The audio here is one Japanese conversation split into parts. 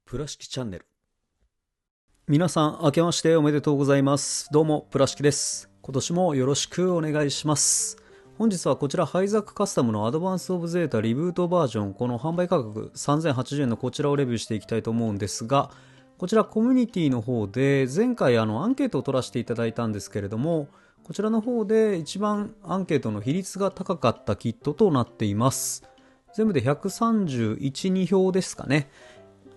プラ式チャンネル。皆さん明けましておめでとうございます。どうもプラ式です。今年もよろしくお願いします。本日はこちらハイザックカスタムのアドバンスオブゼータリブートバージョン、この販売価格3080円のこちらをレビューしていきたいと思うんですが、こちらコミュニティの方で前回アンケートを取らせていただいたんですけれども、こちらの方で一番アンケートの比率が高かったキットとなっています。全部で131、2票ですかね。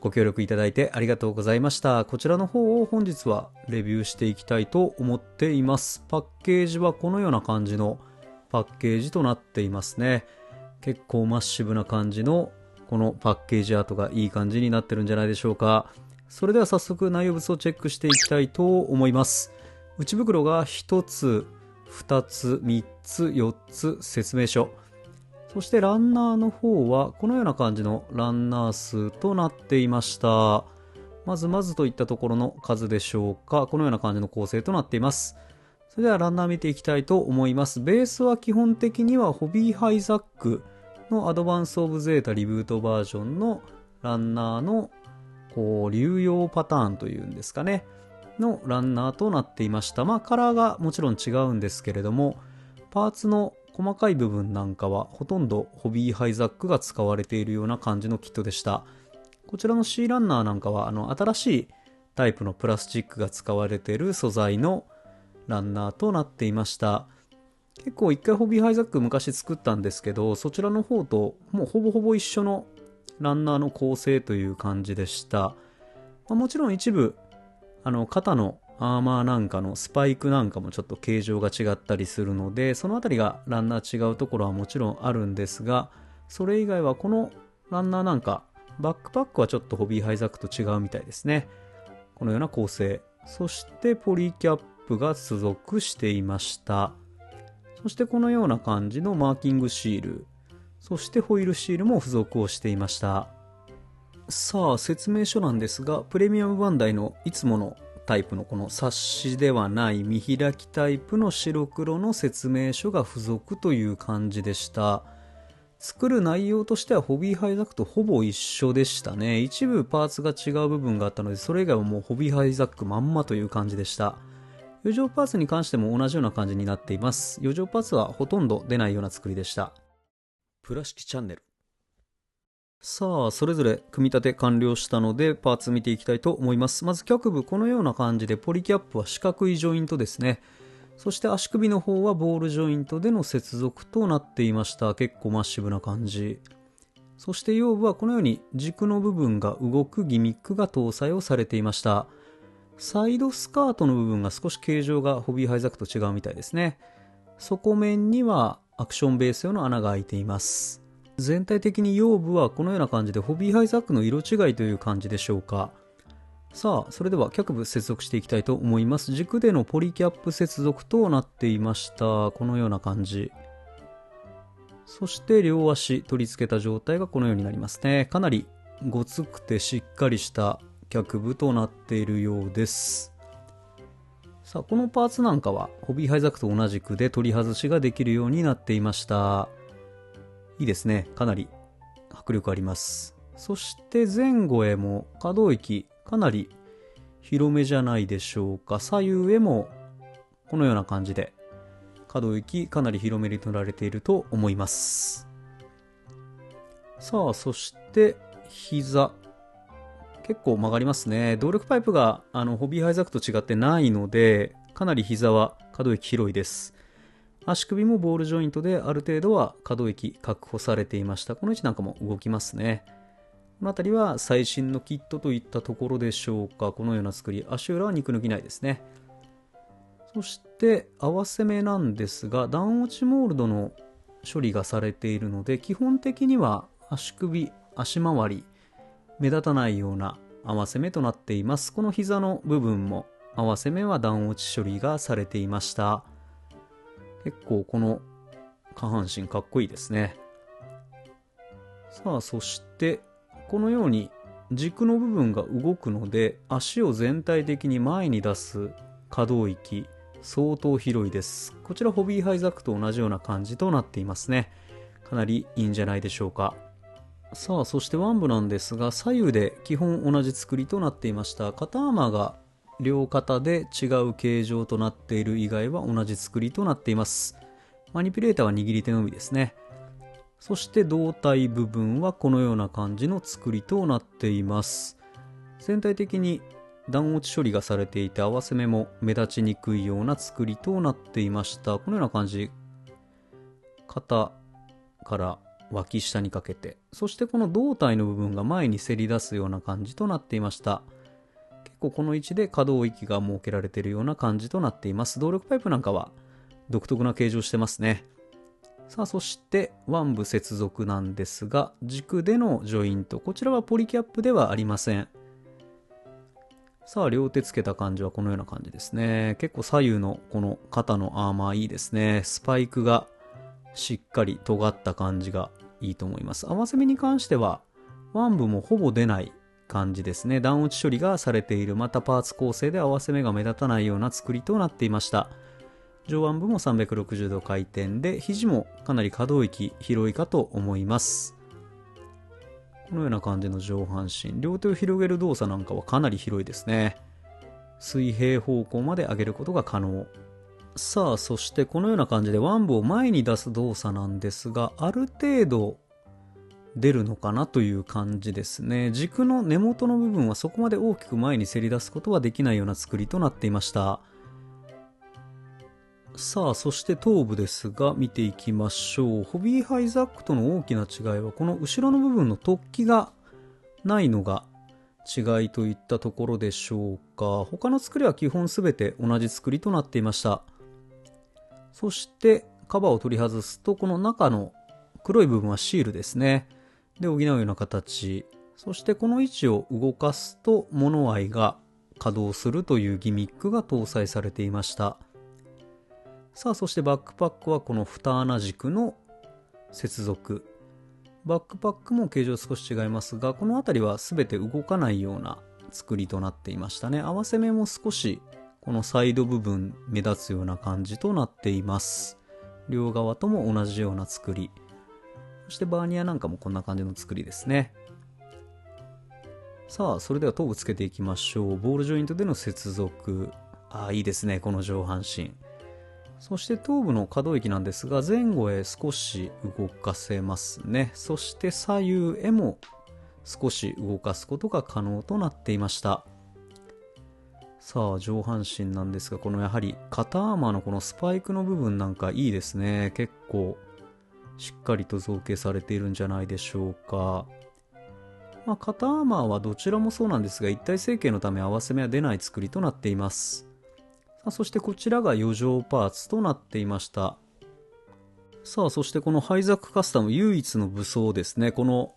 ご協力いただいてありがとうございました。こちらの方を本日はレビューしていきたいと思っています。パッケージはこのような感じのパッケージとなっていますね。結構マッシブな感じのこのパッケージアートがいい感じになってるんじゃないでしょうか。それでは早速内容物をチェックしていきたいと思います。内袋が1つ、2つ、3つ、4つ説明書。そしてランナーの方はこのような感じのランナー数となっていました。まずといったところの数でしょうか。このような感じの構成となっています。それではランナー見ていきたいと思います。ベースは基本的にはホビーハイザックのアドバンスオブゼータリブートバージョンのランナーの流用パターンというんですかねのランナーとなっていました。カラーがもちろん違うんですけれども、パーツの細かい部分なんかはほとんどホビーハイザックが使われているような感じのキットでした。こちらの C ランナーなんかは新しいタイプのプラスチックが使われている素材のランナーとなっていました。結構一回ホビーハイザック昔作ったんですけど、そちらの方ともうほぼほぼ一緒のランナーの構成という感じでした。もちろん一部肩のアーマーなんかのスパイクなんかもちょっと形状が違ったりするので、そのあたりがランナー違うところはもちろんあるんですが、それ以外はこのランナーなんかバックパックはちょっとホビーハイザックと違うみたいですね。このような構成。そしてポリキャップが付属していました。そしてこのような感じのマーキングシール、そしてホイールシールも付属をしていました。さあ説明書なんですが、プレミアムバンダイのいつものタイプのこの冊子ではない見開きタイプの白黒の説明書が付属という感じでした。作る内容としてはホビーハイザックとほぼ一緒でしたね。一部パーツが違う部分があったので、それ以外はもうホビーハイザックまんまという感じでした。余剰パーツに関しても同じような感じになっています。余剰パーツはほとんど出ないような作りでした。プラ式チャンネル。さあ、それぞれ組み立て完了したのでパーツ見ていきたいと思います。まず脚部、このような感じでポリキャップは四角いジョイントですね。そして足首の方はボールジョイントでの接続となっていました。結構マッシブな感じ。そして腰部はこのように軸の部分が動くギミックが搭載をされていました。サイドスカートの部分が少し形状がホビーハイザックと違うみたいですね。底面にはアクションベース用の穴が開いています。全体的に腰部はこのような感じでホビーハイザックの色違いという感じでしょうか。さあ、それでは脚部接続していきたいと思います。軸でのポリキャップ接続となっていました。このような感じ。そして両足取り付けた状態がこのようになりますね。かなりごつくてしっかりした脚部となっているようです。さあ、このパーツなんかはホビーハイザックと同じくで取り外しができるようになっていました。いいですね。かなり迫力あります。そして前後へも可動域かなり広めじゃないでしょうか。左右へもこのような感じで可動域かなり広めに取られていると思います。さあ、そして膝結構曲がりますね。動力パイプがホビーハイザックと違ってないので、かなり膝は可動域広いです。足首もボールジョイントである程度は可動域確保されていました。この位置なんかも動きますね。この辺りは最新のキットといったところでしょうか。このような作り。足裏は肉抜きないですね。そして合わせ目なんですが、段落ちモールドの処理がされているので、基本的には足首、足回り目立たないような合わせ目となっています。この膝の部分も合わせ目は段落ち処理がされていました。結構この下半身かっこいいですね。さあ、そしてこのように軸の部分が動くので、足を全体的に前に出す可動域相当広いです。こちらホビーハイザックと同じような感じとなっていますね。かなりいいんじゃないでしょうか。さあそして腕部なんですが、左右で基本同じ作りとなっていました。肩アーマーが両肩で違う形状となっている以外は同じ作りとなっています。マニピュレーターは握り手のみですね。そして胴体部分はこのような感じの作りとなっています。全体的に段落ち処理がされていて、合わせ目も目立ちにくいような作りとなっていました。このような感じ、肩から脇下にかけて、そしてこの胴体の部分が前にせり出すような感じとなっていました。結構この位置で可動域が設けられているような感じとなっています。動力パイプなんかは独特な形状してますね。さあそして腕部接続なんですが、軸でのジョイント、こちらはポリキャップではありません。さあ両手つけた感じはこのような感じですね。結構左右のこの肩のアーマーいいですね。スパイクがしっかり尖った感じがいいと思います。合わせ目に関しては腕部もほぼ出ない感じですね。段落ち処理がされている、またパーツ構成で合わせ目が目立たないような作りとなっていました。上腕部も360度回転で、肘もかなり可動域広いかと思います。このような感じの上半身、両手を広げる動作なんかはかなり広いですね。水平方向まで上げることが可能。さあそしてこのような感じで腕部を前に出す動作なんですが、ある程度出るのかなという感じですね。軸の根元の部分はそこまで大きく前にせり出すことはできないような作りとなっていました。さあそして頭部ですが、見ていきましょう。ホビーハイザックとの大きな違いは、この後ろの部分の突起がないのが違いといったところでしょうか。他の作りは基本全て同じ作りとなっていました。そしてカバーを取り外すと、この中の黒い部分はシールですね。で補うような形。そしてこの位置を動かすと物合いが稼働するというギミックが搭載されていました。さあそしてバックパックはこの2穴軸の接続。バックパックも形状少し違いますが、この辺りは全て動かないような作りとなっていましたね。合わせ目も少しこのサイド部分目立つような感じとなっています。両側とも同じような作り。そしてバーニアなんかもこんな感じの作りですね。さあそれでは頭部つけていきましょう。ボールジョイントでの接続。いいですね、この上半身。そして頭部の可動域なんですが、前後へ少し動かせますね。そして左右へも少し動かすことが可能となっていました。さあ上半身なんですが、このやはり肩アーマーのこのスパイクの部分なんかいいですね。結構しっかりと造形されているんじゃないでしょうか。肩アーマーはどちらもそうなんですが、一体成形のため合わせ目は出ない作りとなっています。そしてこちらが余剰パーツとなっていました。さあそしてこのハイザックカスタム唯一の武装ですね。この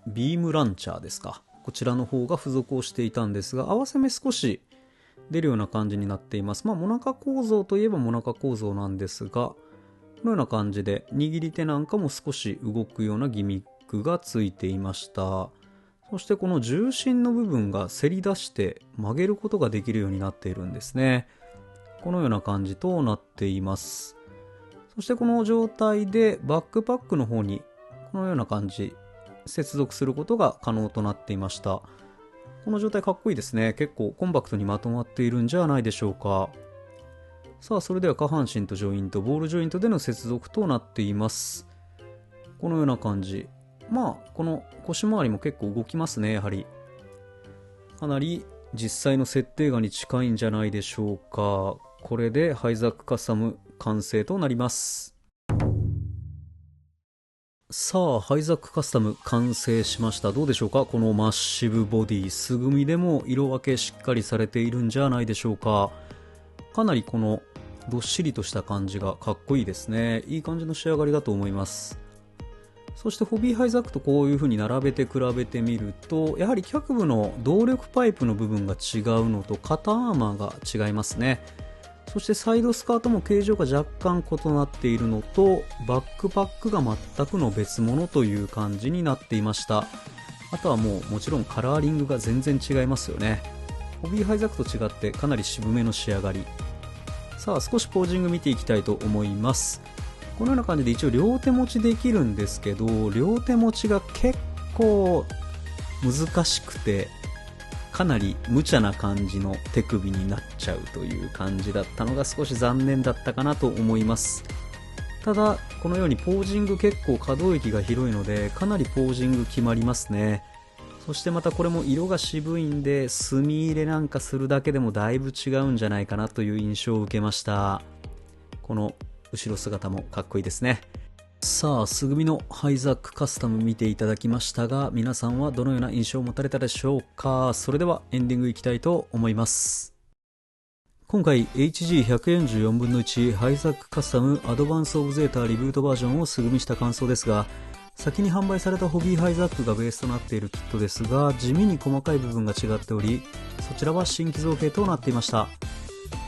ビームランチャーですか。こちらの方が付属をしていたんですが、合わせ目少し出るような感じになっています。モナカ構造といえばモナカ構造なんですが、このような感じで握り手なんかも少し動くようなギミックがついていました。そしてこの重心の部分がせり出して曲げることができるようになっているんですね。このような感じとなっています。そしてこの状態でバックパックの方にこのような感じ接続することが可能となっていました。この状態かっこいいですね。結構コンパクトにまとまっているんじゃないでしょうか。さあそれでは下半身とジョイント、ボールジョイントでの接続となっています。このような感じ。この腰回りも結構動きますね。やはりかなり実際の設定画に近いんじゃないでしょうか。これでハイザックカスタム完成となります。さあハイザックカスタム完成しました。どうでしょうか。このマッシブボディ、素組みでも色分けしっかりされているんじゃないでしょうか。かなりこのどっしりとした感じがかっこいいですね。いい感じの仕上がりだと思います。そしてホビーハイザックとこういう風に並べて比べてみると、やはり脚部の動力パイプの部分が違うのと肩アーマーが違いますね。そしてサイドスカートも形状が若干異なっているのと、バックパックが全くの別物という感じになっていました。あとはもちろんカラーリングが全然違いますよね。ホビーハイザックと違ってかなり渋めの仕上がり。さあ少しポージング見ていきたいと思います。このような感じで一応両手持ちできるんですけど、両手持ちが結構難しくて、かなり無茶な感じの手首になっちゃうという感じだったのが少し残念だったかなと思います。ただこのようにポージング結構可動域が広いのでかなりポージング決まりますね。そしてまたこれも色が渋いんで墨入れなんかするだけでもだいぶ違うんじゃないかなという印象を受けました。この後ろ姿もかっこいいですね。さあ、スグミのハイザックカスタム見ていただきましたが、皆さんはどのような印象を持たれたでしょうか。それではエンディングいきたいと思います。今回 HG144 分の1ハイザックカスタムアドバンスオブゼータリブートバージョンをスグミした感想ですが、先に販売されたホビーハイザックがベースとなっているキットですが、地味に細かい部分が違っており、そちらは新寄造形となっていました。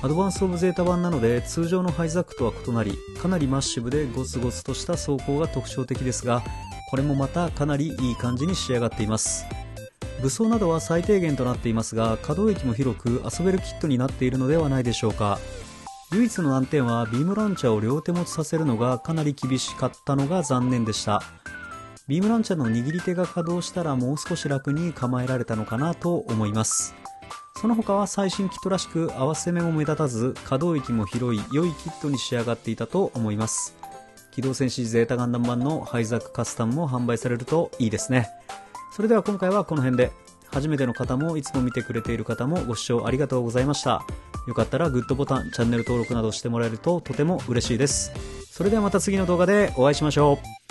アドバンスオブゼータ版なので通常のハイザックとは異なり、かなりマッシブでゴツゴツとした走行が特徴的ですが、これもまたかなりいい感じに仕上がっています。武装などは最低限となっていますが、可動域も広く遊べるキットになっているのではないでしょうか。唯一の難点はビームランチャーを両手持ちさせるのがかなり厳しかったのが残念でした。ビームランチャーの握り手が稼働したらもう少し楽に構えられたのかなと思います。その他は最新キットらしく合わせ目も目立たず可動域も広い良いキットに仕上がっていたと思います。機動戦士ゼータガンダム版のハイザックカスタムも販売されるといいですね。それでは今回はこの辺で、初めての方もいつも見てくれている方もご視聴ありがとうございました。よかったらグッドボタン、チャンネル登録などしてもらえるととても嬉しいです。それではまた次の動画でお会いしましょう。